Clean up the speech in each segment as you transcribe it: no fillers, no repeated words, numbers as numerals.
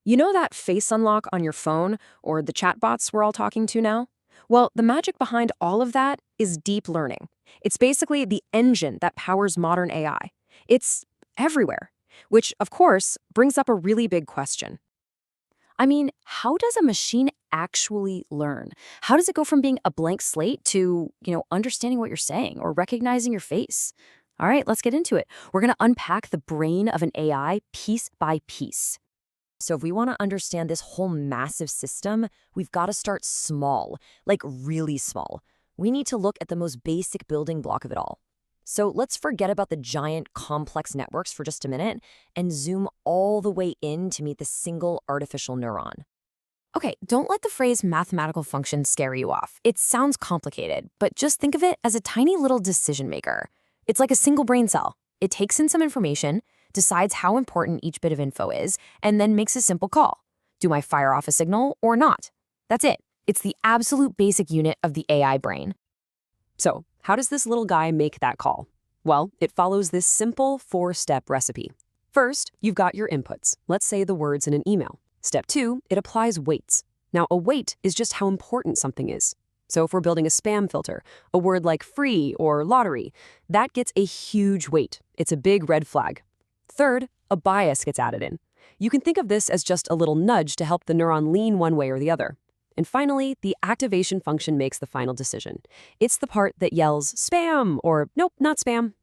You know that face unlock on your phone or the chatbots we're all talking to now? Well, the magic behind all of that is deep learning. It's basically the engine that powers modern AI. It's everywhere, which, of course, brings up a really big question. I mean, how does a machine actually learn? How does it go from being a blank slate to, understanding what you're saying or recognizing your face? All right, let's get into it. We're going to unpack the brain of an AI piece by piece. So if we want to understand this whole massive system, we've got to start small, like really small. We need to look at the most basic building block of it all. So let's forget about the giant complex networks for just a minute and zoom all the way in to meet the single artificial neuron. Okay, don't let the phrase mathematical function scare you off. It sounds complicated, but just think of it as a tiny little decision maker. It's like a single brain cell. It takes in some information, decides how important each bit of info is, and then makes a simple call. Do I fire off a signal or not? That's it. It's the absolute basic unit of the AI brain. So, how does this little guy make that call? Well, it follows this simple 4-step recipe. First, you've got your inputs. Let's say the words in an email. Step 2, it applies weights. Now, a weight is just how important something is. So if we're building a spam filter, a word like free or lottery, that gets a huge weight. It's a big red flag. Third, a bias gets added in. You can think of this as just a little nudge to help the neuron lean one way or the other. And finally, the activation function makes the final decision. It's the part that yells, spam, or nope, not spam.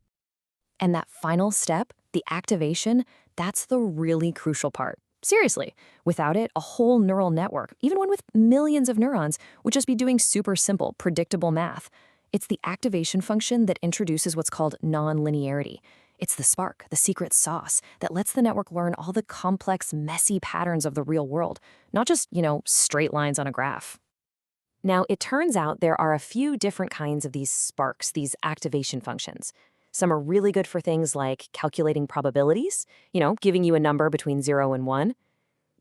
And that final step, the activation, that's the really crucial part. Seriously, without it, a whole neural network, even one with millions of neurons, would just be doing super simple, predictable math. It's the activation function that introduces what's called nonlinearity. It's the spark, the secret sauce, that lets the network learn all the complex, messy patterns of the real world, not just, straight lines on a graph. Now, it turns out there are a few different kinds of these sparks, these activation functions. Some are really good for things like calculating probabilities, giving you a number between 0 and 1.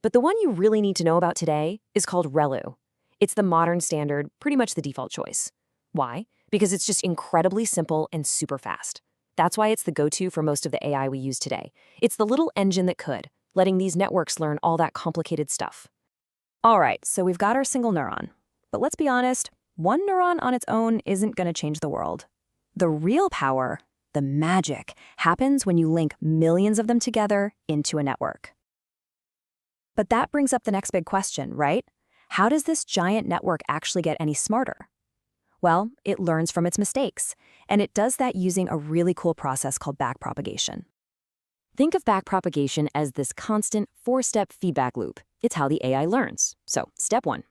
But the one you really need to know about today is called ReLU. It's the modern standard, pretty much the default choice. Why? Because it's just incredibly simple and super fast. That's why it's the go-to for most of the AI we use today. It's the little engine that could, letting these networks learn all that complicated stuff. All right, so we've got our single neuron. But let's be honest, one neuron on its own isn't going to change the world. The real power, the magic, happens when you link millions of them together into a network. But that brings up the next big question, right? How does this giant network actually get any smarter? Well, it learns from its mistakes, and it does that using a really cool process called backpropagation. Think of backpropagation as this constant 4-step feedback loop. It's how the AI learns. So, step 1.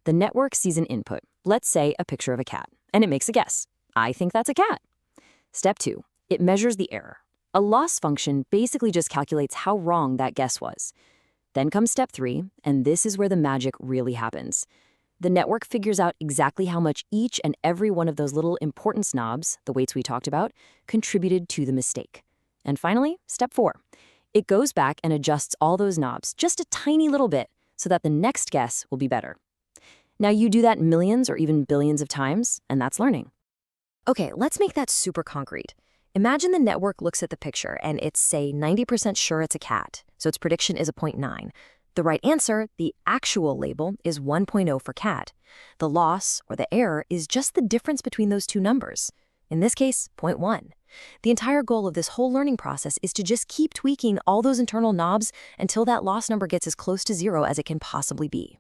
The network sees an input, let's say a picture of a cat, and it makes a guess. I think that's a cat. Step 2. It measures the error. A loss function basically just calculates how wrong that guess was. Then comes step 3, and this is where the magic really happens. The network figures out exactly how much each and every one of those little importance knobs, the weights we talked about, contributed to the mistake. And finally, step 4. It goes back and adjusts all those knobs just a tiny little bit so that the next guess will be better. Now you do that millions or even billions of times, and that's learning. Okay, let's make that super concrete. Imagine the network looks at the picture and it's, say, 90% sure it's a cat, so its prediction is a 0.9. The right answer, the actual label, is 1.0 for cat. The loss, or the error, is just the difference between those two numbers. In this case, 0.1. The entire goal of this whole learning process is to just keep tweaking all those internal knobs until that loss number gets as close to 0 as it can possibly be.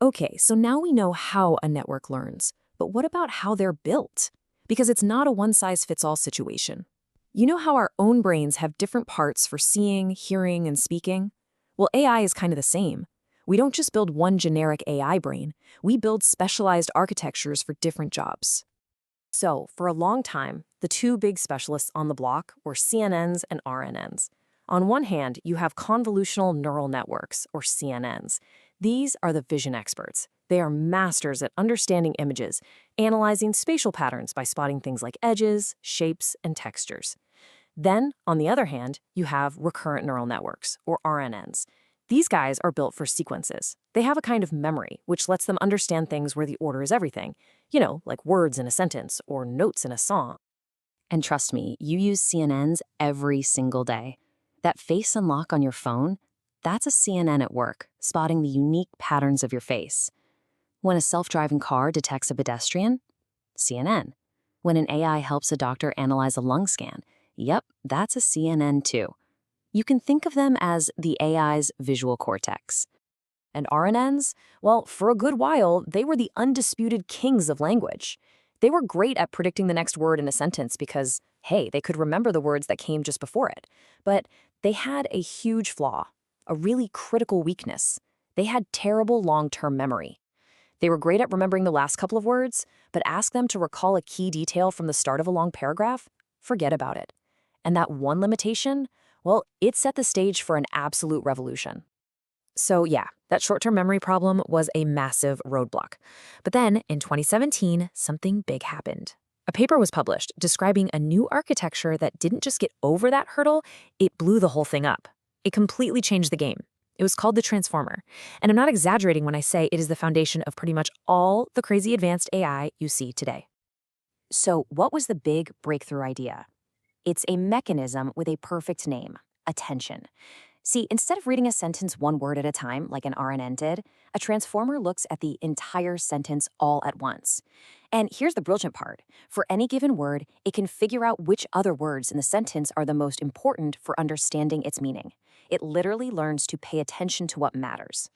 Okay, so now we know how a network learns, but what about how they're built? Because it's not a one-size-fits-all situation. You know how our own brains have different parts for seeing, hearing, and speaking? Well, AI is kind of the same. We don't just build one generic AI brain. We build specialized architectures for different jobs. So, for a long time, the two big specialists on the block were CNNs and RNNs. On one hand, you have convolutional neural networks, or CNNs. These are the vision experts. They are masters at understanding images, analyzing spatial patterns by spotting things like edges, shapes, and textures. Then, on the other hand, you have recurrent neural networks, or RNNs. These guys are built for sequences. They have a kind of memory, which lets them understand things where the order is everything. Like words in a sentence or notes in a song. And trust me, you use CNNs every single day. That face unlock on your phone, That's a CNN at work, spotting the unique patterns of your face. When a self-driving car detects a pedestrian, CNN. When an AI helps a doctor analyze a lung scan, yep, that's a CNN too. You can think of them as the AI's visual cortex. And RNNs? Well, for a good while, they were the undisputed kings of language. They were great at predicting the next word in a sentence because, hey, they could remember the words that came just before it. But they had a huge flaw, a really critical weakness. They had terrible long-term memory. They were great at remembering the last couple of words, but ask them to recall a key detail from the start of a long paragraph? Forget about it. And that one limitation? Well, it set the stage for an absolute revolution. So yeah, that short-term memory problem was a massive roadblock. But then, in 2017, something big happened. A paper was published describing a new architecture that didn't just get over that hurdle, it blew the whole thing up. It completely changed the game. It was called the Transformer. And I'm not exaggerating when I say it is the foundation of pretty much all the crazy advanced AI you see today. So what was the big breakthrough idea? It's a mechanism with a perfect name, attention. See, instead of reading a sentence one word at a time, like an RNN did, a transformer looks at the entire sentence all at once. And here's the brilliant part. For any given word, it can figure out which other words in the sentence are the most important for understanding its meaning. It literally learns to pay attention to what matters.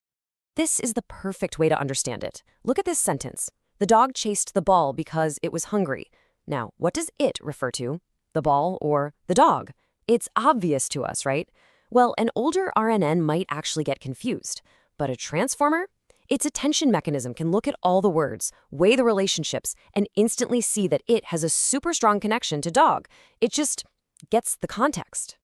This is the perfect way to understand it. Look at this sentence. The dog chased the ball because it was hungry. Now, what does it refer to? The ball or the dog? It's obvious to us, right? Well, an older RNN might actually get confused. But a transformer? Its attention mechanism can look at all the words, weigh the relationships, and instantly see that it has a super strong connection to dog. It just gets the context.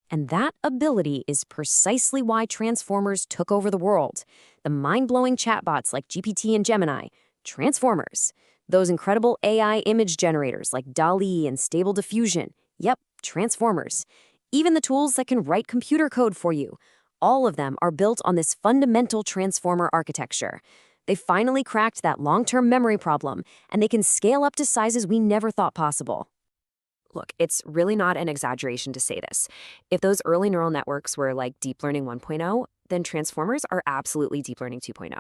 And that ability is precisely why transformers took over the world. The mind-blowing chatbots like GPT and Gemini, transformers. Those incredible AI image generators like DALL and Stable Diffusion, yep, transformers. Even the tools that can write computer code for you. All of them are built on this fundamental transformer architecture. They finally cracked that long-term memory problem, and they can scale up to sizes we never thought possible. Look, it's really not an exaggeration to say this. If those early neural networks were like deep learning 1.0, then transformers are absolutely deep learning 2.0.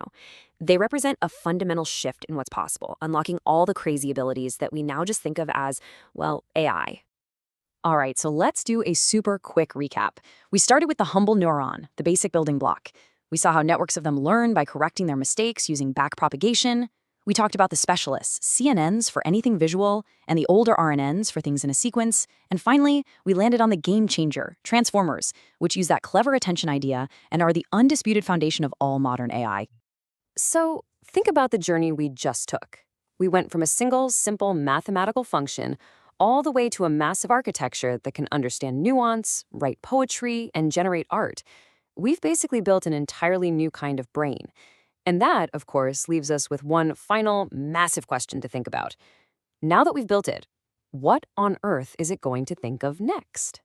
They represent a fundamental shift in what's possible, unlocking all the crazy abilities that we now just think of as, well, AI. All right, so let's do a super quick recap. We started with the humble neuron, the basic building block. We saw how networks of them learn by correcting their mistakes using backpropagation. We talked about the specialists, CNNs for anything visual, and the older RNNs for things in a sequence. And finally, we landed on the game changer, transformers, which use that clever attention idea and are the undisputed foundation of all modern AI. So think about the journey we just took. We went from a single, simple mathematical function all the way to a massive architecture that can understand nuance, write poetry, and generate art. We've basically built an entirely new kind of brain. And that, of course, leaves us with one final massive question to think about. Now that we've built it, what on earth is it going to think of next?